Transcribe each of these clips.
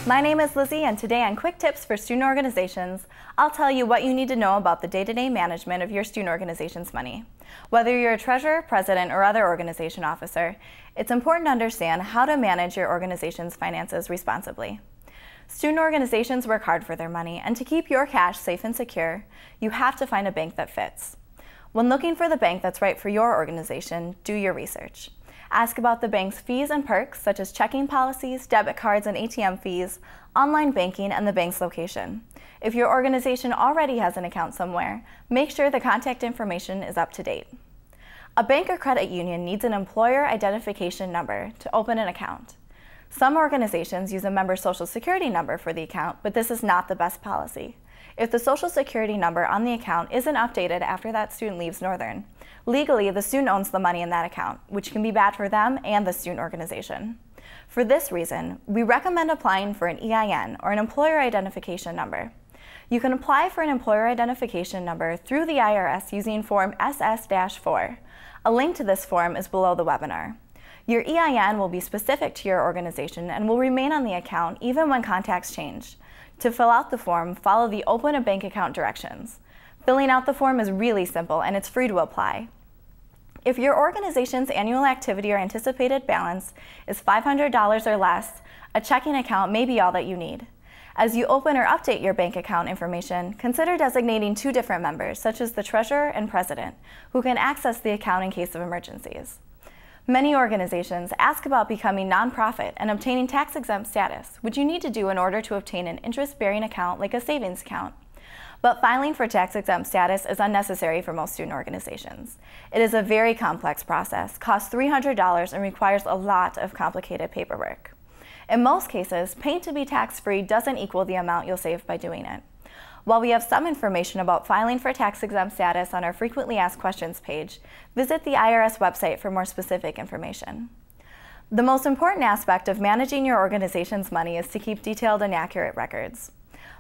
My name is Lizzie, and today on Quick Tips for Student Organizations, I'll tell you what you need to know about the day-to-day management of your student organization's money. Whether you're a treasurer, president, or other organization officer, it's important to understand how to manage your organization's finances responsibly. Student organizations work hard for their money, and to keep your cash safe and secure, you have to find a bank that fits. When looking for the bank that's right for your organization, do your research. Ask about the bank's fees and perks, such as checking policies, debit cards and ATM fees, online banking, and the bank's location. If your organization already has an account somewhere, make sure the contact information is up to date. A bank or credit union needs an employer identification number to open an account. Some organizations use a member's social security number for the account, but this is not the best policy. If the social security number on the account isn't updated after that student leaves Northern, legally the student owns the money in that account, which can be bad for them and the student organization. For this reason, we recommend applying for an EIN, or an employer identification number. You can apply for an employer identification number through the IRS using Form SS-4. A link to this form is below the webinar. Your EIN will be specific to your organization and will remain on the account even when contacts change. To fill out the form, follow the Open a Bank Account directions. Filling out the form is really simple and it's free to apply. If your organization's annual activity or anticipated balance is $500 or less, a checking account may be all that you need. As you open or update your bank account information, consider designating two different members, such as the treasurer and president, who can access the account in case of emergencies. Many organizations ask about becoming nonprofit and obtaining tax-exempt status, which you need to do in order to obtain an interest-bearing account like a savings account. But filing for tax-exempt status is unnecessary for most student organizations. It is a very complex process, costs $300, and requires a lot of complicated paperwork. In most cases, paying to be tax-free doesn't equal the amount you'll save by doing it. While we have some information about filing for tax-exempt status on our Frequently Asked Questions page, visit the IRS website for more specific information. The most important aspect of managing your organization's money is to keep detailed and accurate records.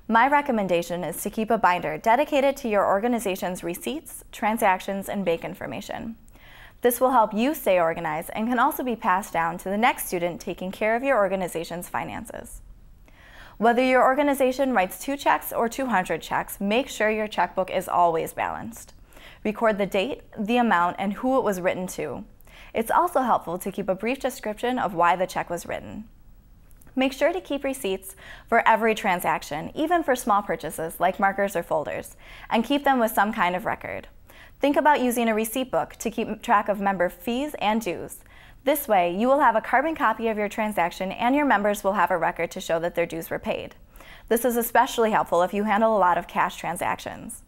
My recommendation is to keep a binder dedicated to your organization's receipts, transactions, and bank information. This will help you stay organized and can also be passed down to the next student taking care of your organization's finances. Whether your organization writes 2 checks or 200 checks, make sure your checkbook is always balanced. Record the date, the amount, and who it was written to. It's also helpful to keep a brief description of why the check was written. Make sure to keep receipts for every transaction, even for small purchases like markers or folders, and keep them with some kind of record. Think about using a receipt book to keep track of member fees and dues. This way, you will have a carbon copy of your transaction and your members will have a record to show that their dues were paid. This is especially helpful if you handle a lot of cash transactions.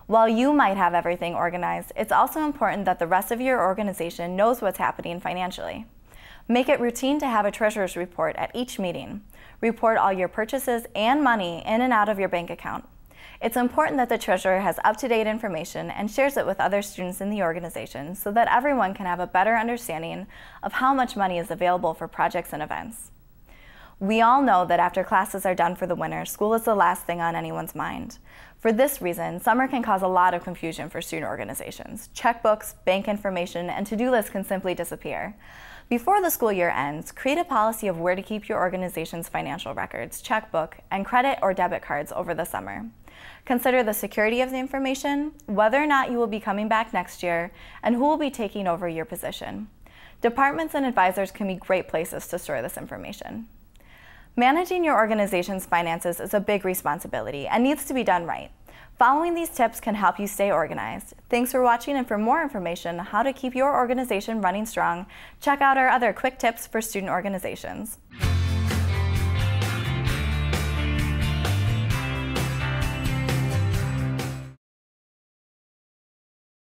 While you might have everything organized, it's also important that the rest of your organization knows what's happening financially. Make it routine to have a treasurer's report at each meeting. Report all your purchases and money in and out of your bank account. It's important that the treasurer has up-to-date information and shares it with other students in the organization so that everyone can have a better understanding of how much money is available for projects and events. We all know that after classes are done for the winter, school is the last thing on anyone's mind. For this reason, summer can cause a lot of confusion for student organizations. Checkbooks, bank information, and to-do lists can simply disappear. Before the school year ends, create a policy of where to keep your organization's financial records, checkbook, and credit or debit cards over the summer. Consider the security of the information, whether or not you will be coming back next year, and who will be taking over your position. Departments and advisors can be great places to store this information. Managing your organization's finances is a big responsibility and needs to be done right. Following these tips can help you stay organized. Thanks for watching, and for more information on how to keep your organization running strong, check out our other quick tips for student organizations.